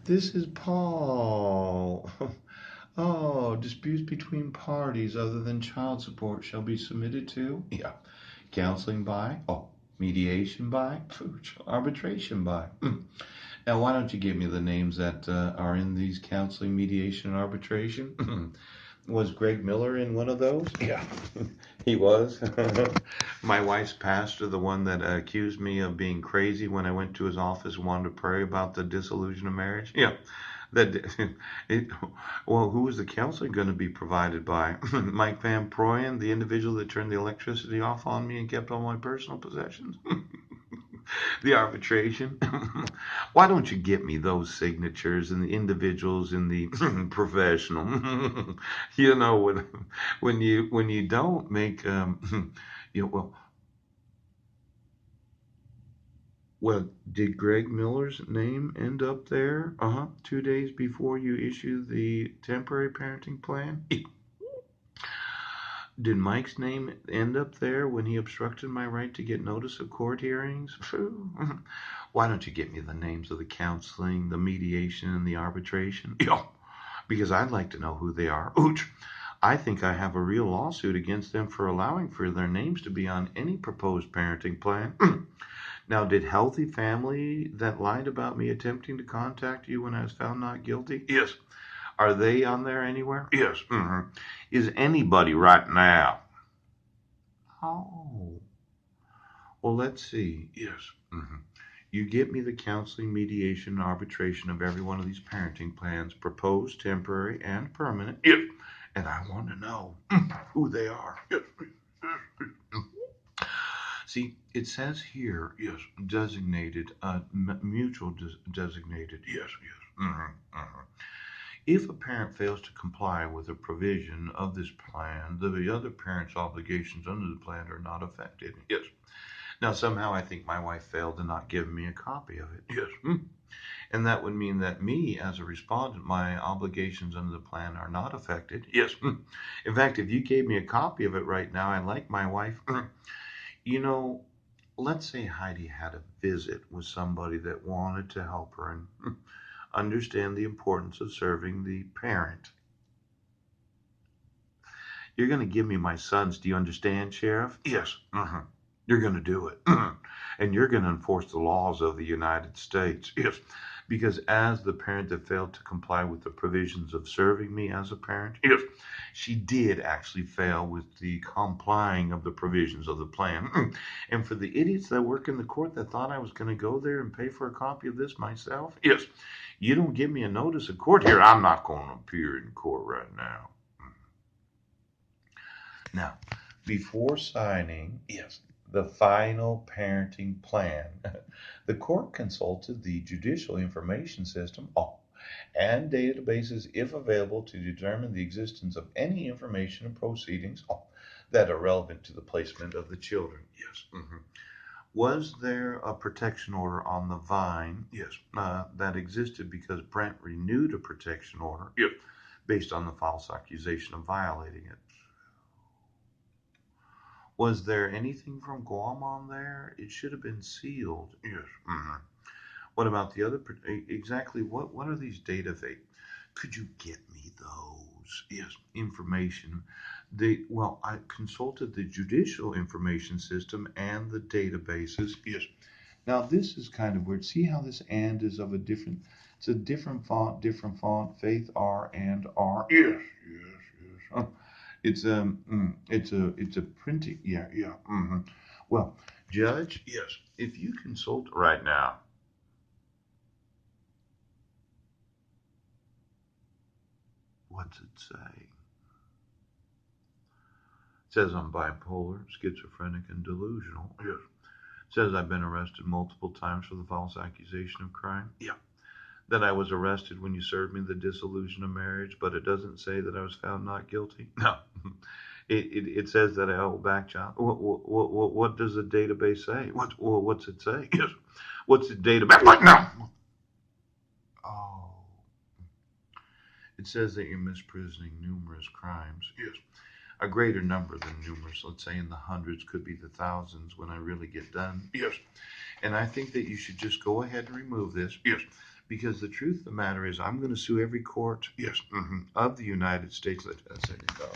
This is Paul. Oh, disputes between parties other than child support shall be submitted to? Yeah. Counseling by? Oh, mediation by? Arbitration by? Now, why don't you give me the names that are in these counseling, mediation, and arbitration? Was Greg Miller in one of those? Yeah, he was. My wife's pastor, the one that accused me of being crazy when I went to his office, wanted to pray about the dissolution of marriage. Yeah, that. It, well, who was the counseling going to be provided by? Mike Van Proyen, the individual that turned the electricity off on me and kept all my personal possessions. The arbitration. Why don't you get me those signatures and the individuals in the professional? You know, when you don't make well, did Greg Miller's name end up there? 2 days before you issue the temporary parenting plan? Did Mike's name end up there when he obstructed my right to get notice of court hearings? Why don't you get me the names of the counseling, the mediation, and the arbitration? Yeah, because I'd like to know who they are. Ooch! I think I have a real lawsuit against them for allowing for their names to be on any proposed parenting plan. Now, did Healthy Family that lied about me attempting to contact you when I was found not guilty? Yes. Are they on there anywhere? Yes. Is anybody right now? Oh. Well, let's see. Yes. You get me the counseling, mediation, and arbitration of every one of these parenting plans, proposed, temporary, and permanent. Yes. And I want to know who they are. Yes. See, it says here, yes, designated, mutual designated. Yes, yes. If a parent fails to comply with a provision of this plan, the other parent's obligations under the plan are not affected. Yes. Now, somehow I think my wife failed to not give me a copy of it. Yes. And that would mean that me, as a respondent, my obligations under the plan are not affected. Yes. In fact, if you gave me a copy of it right now, I like my wife. You know, let's say Heidi had a visit with somebody that wanted to help her and understand the importance of serving the parent. You're going to give me my sons. Do you understand, Sheriff? Yes. You're going to do it. And you're going to enforce the laws of the United States. Yes. Because as the parent that failed to comply with the provisions of serving me as a parent, yes, she did actually fail with the complying of the provisions of the plan. And for the idiots that work in the court that thought I was going to go there and pay for a copy of this myself, yes, you don't give me a notice of court here, I'm not going to appear in court right now. Now, before signing, yes, the final parenting plan, the court consulted the judicial information system and databases, if available, to determine the existence of any information and proceedings that are relevant to the placement of the children. Yes. Was there a protection order on the vine? Yes. That existed because Brent renewed a protection order. Yes. Based on the false accusation of violating it. Was there anything from Guam on there? It should have been sealed. Yes. What about the other? Exactly. What are these data? Could you get me those? Yes. Information. I consulted the judicial information system and the databases. Yes. Now this is kind of weird. See how this and is of a different. It's a different font. Different font. Faith R and R. Yes. Yes. Yes. It's a printing. Yeah, yeah. Well, Judge, yes, if you consult right now, what's it say? It says I'm bipolar, schizophrenic, and delusional. Yes. It says I've been arrested multiple times for the false accusation of crime. Yeah. That I was arrested when you served me the dissolution of marriage, but it doesn't say that I was found not guilty. No. It says that I hold back child. What does the database say? What's it say? Yes. What's the database? Like now. Oh. It says that you're misprisioning numerous crimes. Yes. A greater number than numerous, let's say in the hundreds, could be the thousands when I really get done. Yes. And I think that you should just go ahead and remove this. Yes. Because the truth of the matter is, I'm going to sue every court Yes. of the United States that has any power.